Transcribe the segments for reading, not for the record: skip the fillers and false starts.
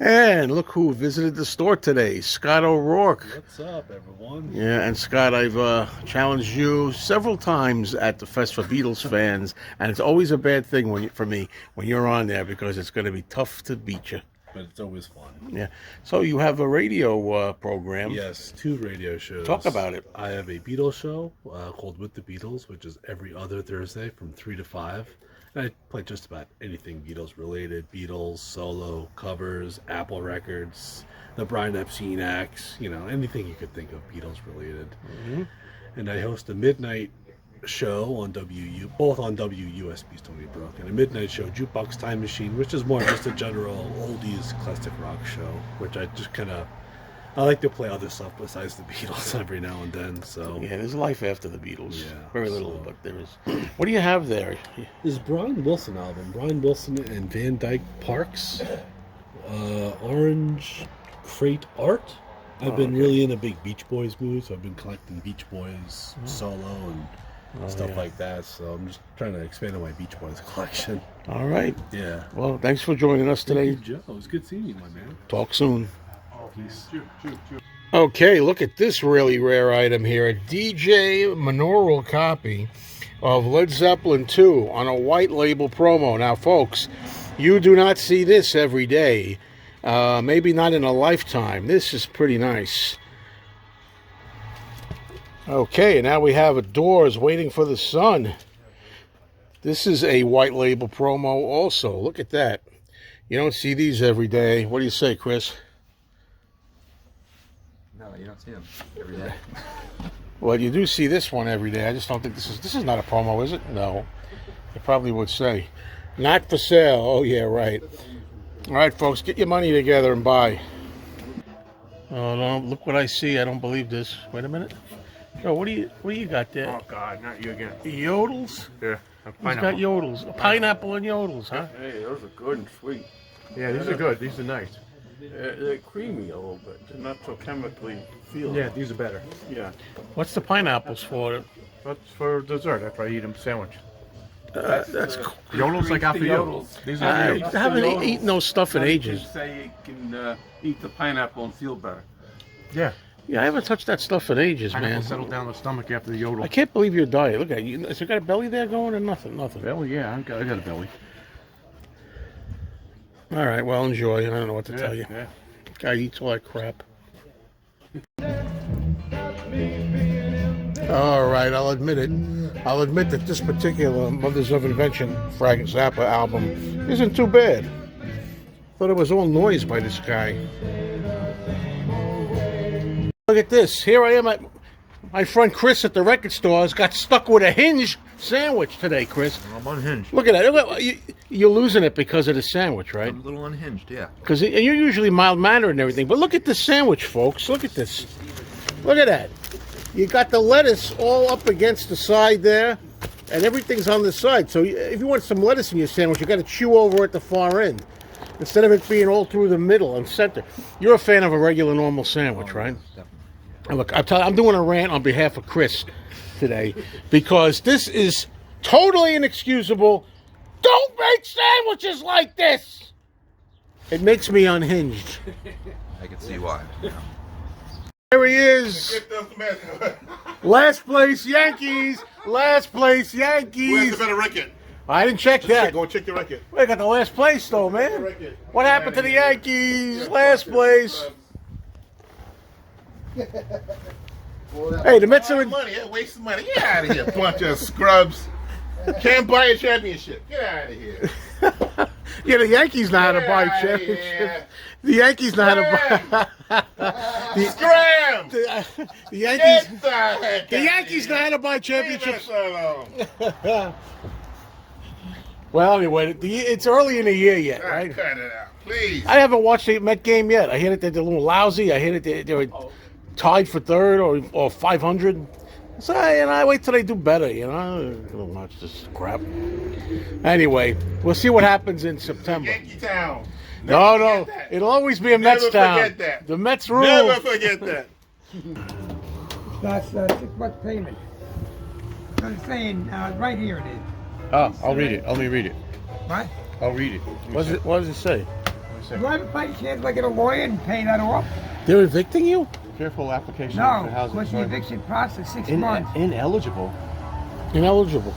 And look who visited the store today, Scott O'Rourke. What's up, everyone? Yeah, and Scott, I've challenged you several times at the Fest for Beatles fans, and it's always a bad thing for me when you're on there because it's going to be tough to beat you. But it's always fun. Yeah. So you have a radio program. Yes, 2 radio shows. Talk about it. I have a Beatles show called With the Beatles, which is every other Thursday from 3 to 5. And I play just about anything Beatles related. Beatles, solo, covers, Apple records, the Brian Epstein acts, anything you could think of Beatles related. Mm-hmm. And I host a midnight show on both on WUSB Stony Brook, and a midnight show, Jukebox Time Machine, which is more just a general oldies classic rock show, which I just I like to play other stuff besides the Beatles every now and then. So yeah, there's life after the Beatles. Yeah, very little, but there is. What do you have there? This Brian Wilson album, Brian Wilson and Van Dyke Parks, Orange Crate Art. I've been really in a big Beach Boys mood, so I've been collecting Beach Boys solo and stuff like that. So I'm just trying to expand on my Beach Boys collection. All right. Yeah. Well, thanks for joining us today. Thank you, Joe. It was good seeing you, my man. Talk soon. Peace. Okay, look at this really rare item here. A DJ monaural copy of Led Zeppelin 2 on a white label promo. Now, folks, you do not see this every day. Maybe not in a lifetime. This is pretty nice. Okay, now we have a Doors Waiting for the Sun. This is a white label promo also. Look at that. You don't see these every day. What do you say, Chris? No, you don't see them every day. Well, you do see this one every day. I just don't think this is not a promo, is it? No. It probably would say. Not for sale. Oh, yeah, right. All right, folks, get your money together and buy. Oh, no, look what I see. I don't believe this. Wait a minute. Oh, what do you got there? Oh, God, not you again. Yodels? Yeah. He's got yodels. A pineapple and yodels, huh? Hey, those are good and sweet. Yeah, these are good. These are nice. They're creamy a little bit. They're not so chemically feel. Yeah, these are better. Yeah. What's the pineapples for? That's for dessert after I eat them sandwich. That's cool. Yodels I got for you. These are I for you. haven't eaten those stuff in ages. Say you can eat the pineapple and feel better. Yeah. Yeah, I haven't touched that stuff in ages, man. Pineapple settle down the stomach after the yodel. I can't believe your diet. Look at you. Has you got a belly there going or nothing? Nothing. Belly, yeah, I got a belly. All right, well, enjoy. I don't know what to tell you. Yeah. Guy eats all that crap. All right, I'll admit it. I'll admit that this particular Mothers of Invention Frank Zappa album isn't too bad. Thought it was all noise by this guy. Look at this. Here I am at my friend Chris at the record store has got stuck with a hinge sandwich today, Chris. I'm unhinged. Look at that. You're losing it because of the sandwich, right? I'm a little unhinged, yeah. Because you're usually mild-mannered and everything. But look at this sandwich, folks. Look at this. Look at that. You got the lettuce all up against the side there, and everything's on the side. So if you want some lettuce in your sandwich, you got to chew over at the far end instead of it being all through the middle and center. You're a fan of a regular, normal sandwich, right? Definitely. And look, I'm doing a rant on behalf of Chris today because this is totally inexcusable. Don't make sandwiches like this. It makes me unhinged. I can see why. There he is. Last place Yankees. Last place Yankees. Where's the better record? I didn't check that. Go check the record. We got the last place though, man. What happened to the Yankees? Last place. Hey, the Mets are in. Money, wasting money. Get out of here, bunch of scrubs. Can't buy a championship. Get out of here. Yeah, the Yankees know how to buy Get outta championships. here. The Yankees know how to buy. Scram! The Yankees. Get the heck The outta Yankees know here. how to buy Leave championships. us alone. Well, anyway, it's early in the year yet, right? Cut it out, please. I haven't watched the Met game yet. I hear that they're a little lousy. I hear that they were tied for third or 500. So I wait till they do better. I don't watch this crap. Anyway, we'll see what happens in September. Yankee Town. No, Never forget that. it'll always be a Never Mets town. forget that. The Mets rule. Never forget that. That's 6 months payment. So it's saying, right here it is. Oh, I'll read it. Let me read it. What? I'll read it. What does it say? Do I have a chance to get a lawyer and pay that off? They're evicting you? Careful application No, for housing. because the eviction process 6 In, months. ineligible. Ineligible.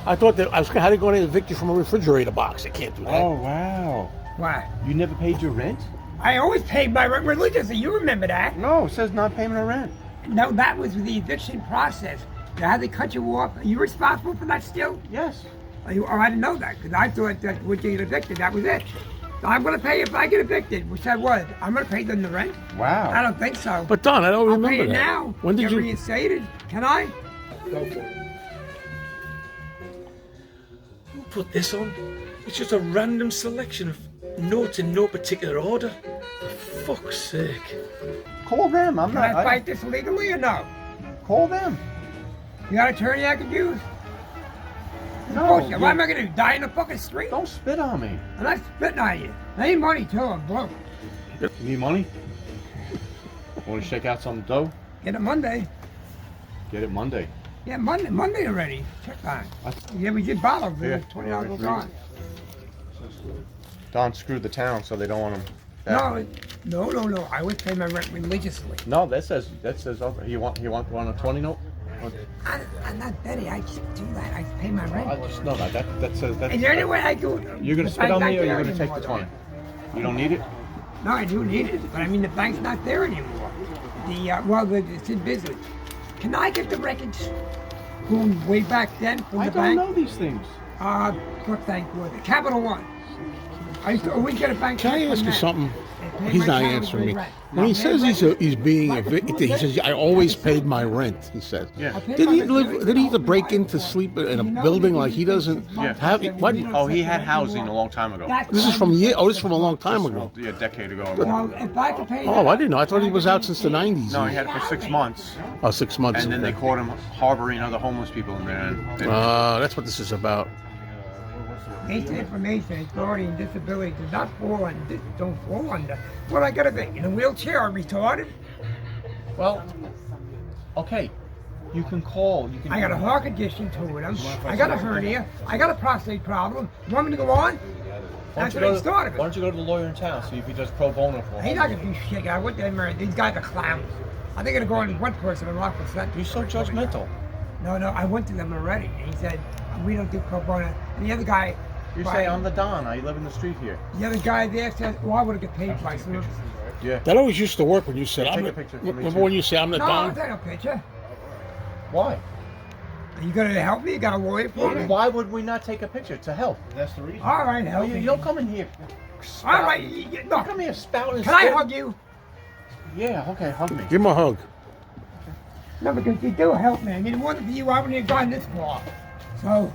I thought that how they going to evict you from a refrigerator box? They can't do that. Oh wow. Why? You never paid your rent? I always paid my rent religiously. You remember that? No, it says non-payment of rent. No, that was the eviction process. How they cut you off. Are you responsible for that still? Yes. I didn't know that because I thought that when you get evicted, that was it. So I'm going to pay if I get evicted, which I was. I'm going to pay them the rent. Wow. I don't think so. But Don, I don't I'll remember pay it that. now. When did Get you? reinstated? Can I? Go for it. Who put this on? It's just a random selection of notes in no particular order. For fuck's sake. Call them. I'm Can not. I fight this legally or no? Call them. You got an attorney I could use? No. Bullshit. What am I going to do? Die in the fucking street? Don't spit on me. I'm not spitting on you. I need money too. I'm broke. You need money? Want to shake out some dough? Get it Monday. Get it Monday. Yeah, Monday already. Check on it. Yeah, we did bottles. Yeah. $20 was gone. Don screwed the town, so they don't want him back. No. I always pay my rent religiously. No, that says over. You want a 20 note? I'm not Betty. I just do that. I pay my rent. I just know that says that. Is there any way I do? You're gonna spit on me, or you're gonna take the 20? You don't need it. No, I do need it, but I mean the bank's not there anymore. It's in business. Can I get the records from way back then from I the don't bank? know these things. What bank was it? Capital One. I used to always get a bank. Can I check ask from you that. something? And pay He's my not salary answering me. rent. When he Now, says pay he's being Like a evicted, he fool, says, "I always paid my rent." He says, Yeah. I pay "Did my he rent. live? Did he have to break into sleep in a building like he doesn't Yeah. have? What? Oh, he had housing a long time ago. This is from this is from a long time ago. Yeah, a decade ago. Well, if I could pay Oh, that, I didn't know. I thought he was out since the '90s. No, he had it for 6 months, Oh, 6 months. and then they caught him harboring other homeless people in there. And That's what this is about. basic information, authority, and disability does not fall under. Don't fall under. What I gotta be in a wheelchair? I'm retarded. well, okay, you can call. You can. I got a heart condition to it. I got a hernia. I got a prostate problem. You want me to go on? That's what I started Why with. don't you go to the lawyer in town, see if he does pro bono for He's him? not gonna do shit. I went there. These guys are clowns. I think I'm gonna go on one person and lock the sentence. You're so judgmental. No, I went to them already. And he said we don't do pro bono. And the other guy. You say I'm the Don. I live in the street here. The other guy there said, "Well, I would have get paid by services." Yeah. That always used to work when you said, Yeah, "I'm take the." a picture for me, Remember too. when you say, "I'm the No, I'll Don"? take a picture. Why? Are you gonna help me? You got a lawyer for me? Why would we not take a picture to help? All right, help me. You don't come in here. All right, Don't come here spouting. Can I hug you? Yeah. Okay. Hug me. Give him a hug. No, because you do help me. I mean, it wasn't for you, I wouldn't have gone this far. So,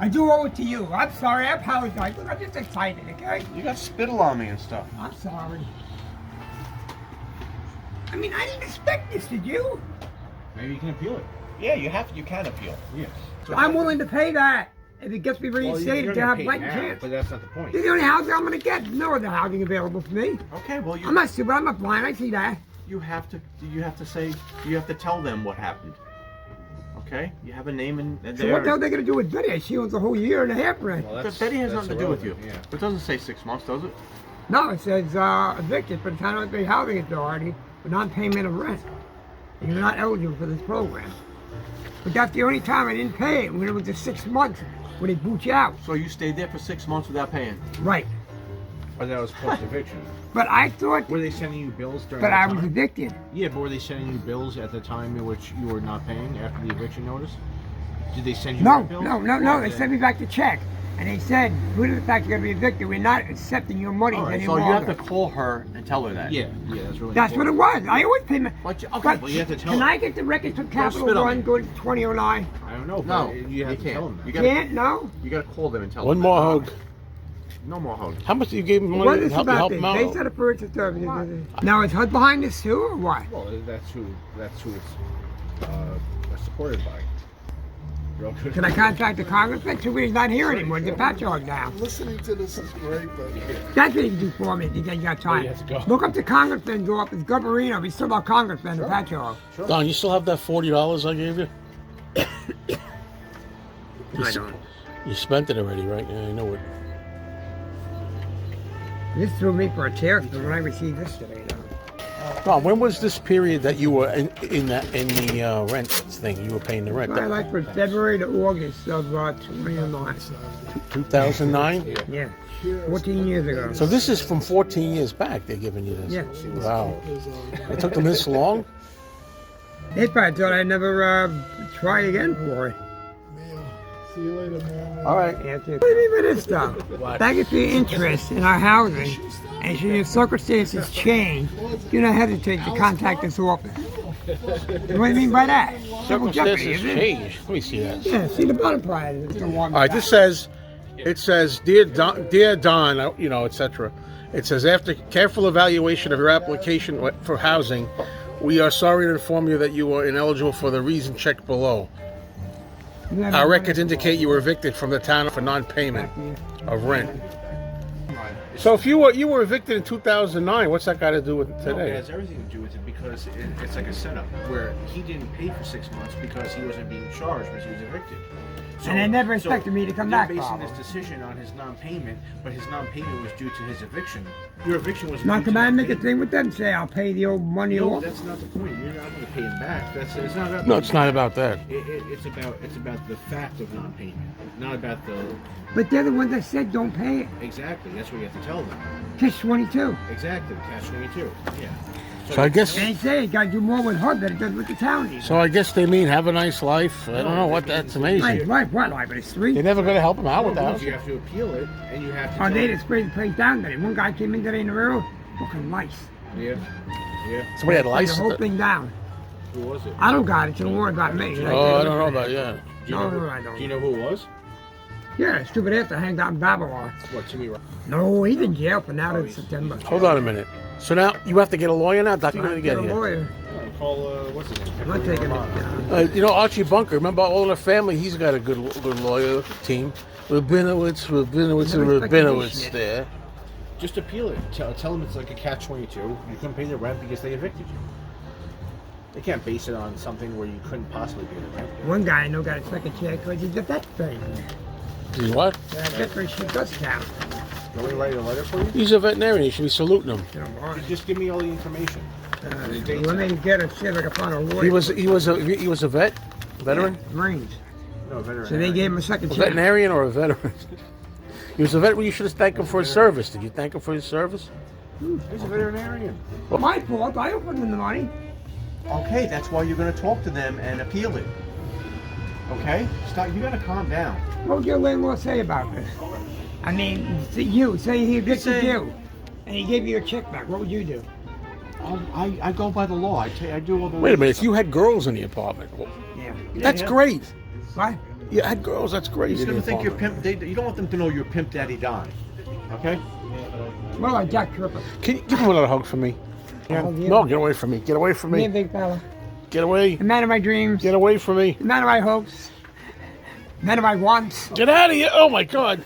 I do owe it to you. I'm sorry, I apologize. Look, I'm just excited, okay? You got spittle on me and stuff. I'm sorry. I mean, I didn't expect this, did you? Maybe you can appeal it. Yeah, you have. You can appeal. Yeah. I'm willing to pay that. If it gets me reinstated, to have blank chance. But that's not the point. This is the only housing I'm gonna get. No other housing available for me. Okay. Well, I'm not stupid, I'm not blind, I see that. you have to. You have to say. You have to tell them what happened. Okay. You have a name and So there. what the hell are they gonna do with Betty? She owns a whole year and a half rent. But Betty has nothing to do with you. Yeah. It doesn't say 6 months, does it? No, it says evicted for the Town of Bay Housing Authority for non-payment of rent. You're not eligible for this program. But that's the only time I didn't pay it, when it was the 6 months when they boot you out. So you stayed there for 6 months without paying. Right. But that was post eviction. But I thought, Were they sending you bills during but that I time? was evicted. Yeah, but were they sending you bills at the time in which you were not paying after the eviction notice? Did they send you No, that bill? no. They sent me back the check. And they said, due to the fact you're going to be evicted, we're not accepting your money All right, any so you longer. have to call her and tell her that. Yeah, that's really That's what it was. I always pay my... But you, okay, But well, you have to tell can her. I get the records from spit Capital on One, me. go to 2009? I don't know. No, but you have to can't. tell them that. You gotta, Can't? No? you gotta call them and tell One them. more hug. No more hugs. How much do you give him What money is to help, about help this? him out? They said a purchase services. Now is HUD behind this too, or what? Well, that's who it's supported by. Real good. Can I contact the congressman? Too bad he's not here anymore. He's a patchwork now. Listening to this is great, but That's what he can do for me if you got time. Look up the congressman's office, Governino. He's still our congressman, the patchwork. Don, you still have that $40 I gave you? I don't. You spent it already, right? Yeah, I know it. This threw me for a tailspin when I received this today. Tom, when was this period that you were in the rent thing? You were paying the rent. I like from February to August of 2009. 2009. Yeah, 14 years ago. So this is from 14 years back. They're giving you this. Yeah. Wow. It took them this long. They probably thought I'd never try again for it. See you later, man. All right. What do you mean by this stuff? Thank you for your interest in our housing, and should your circumstances change, do not hesitate to contact this office. What do you mean by that? Double jeopardy, Circumstances isn't it? change. Let me see that. Yeah, see the bottom part. All right. This says, it says, dear Don, etc. It says, after careful evaluation of your application for housing, we are sorry to inform you that you are ineligible for the reason checked below. Our records indicate you were evicted from the town for non-payment of rent. So if you were evicted in 2009, what's that got to do with No, it today? has everything to do with it because it's like a setup where he didn't pay for 6 months because he wasn't being charged, but he was evicted. And they never expected me to come back, They're basing Bob. this decision on his non-payment, but his non-payment was due to his eviction. Your eviction was Now due come to on and make a non-payment. thing with them, say I'll pay the old money No, off. that's not the point. You're not going to pay him back. It's not about. No, it's not about that. It's about the fact of non-payment, not about the. But they're the ones that said don't pay it. Exactly. That's what you have to tell them. Catch 22. Exactly. Catch 22. Yeah. So I guess. They say it got to do more with her than it does with the town. So I guess they mean have a nice life. I don't know what. That's amazing. Right, what life? But it's They're 3. never going to help them out with the No, house. you have to appeal it, and you have to. Oh, tell they them. just sprayed the place down today. One guy came in today in the railroad looking nice. Yeah. Yeah. Somebody had The license. whole thing down. Who was it? I don't got it, so don't worry about me. Oh, I don't know about yeah. Do you No, know who- I don't. Do you know who it was? Yeah, stupid ass that hanged out in Babylon. What, Timmy Rock? No, he's in jail for now to September. Hold on a minute. So now you have to get a lawyer now. That's not going to Get get a here. lawyer. Call, what's his name? I'm not taking it. You know Archie Bunker. Remember All in the Family? He's got a good lawyer team. Rabinowitz, and Rabinowitz there. Just appeal it. Tell them it's like a catch-22. You couldn't pay the rent because they evicted you. They can't base it on something where you couldn't possibly pay the rent. One guy I know got a second chair because he's a vet thing. He's what? Veteran shit does count. Do we write a letter for you? He's a veterinarian. You should be saluting him. You know, Just give me all the information. let me get a shit like a pot of water. He was a veteran, Marines. No, veteran. So they gave him a second a chair. veterinarian or a veteran. He was a veteran. You should have thanked him for his service. Did you thank him for his service? He's a veterinarian. My fault. I opened him the money. Okay, that's why you're going to talk to them and appeal it. Okay? Stop. You got to calm down. What would your landlord say about this? I mean, say he evicted say- you, and he gave you a check back. What would you do? I go by the law. I do all the. Wait a minute. If you had girls in the apartment, Yeah. that's great. What? You had girls. That's great. He's in going the to think you're apartment. pimp. You don't want them to know you're Pimp Daddy Don. Okay? What about Jack Tripper? Can you give him another hug for me? Oh, yeah. No, get away from me. Get away from Me, a me. big fella. Get away. The man of my dreams. Get away from me. The man of my hopes. The man of my wants. Get out of here. Oh my God.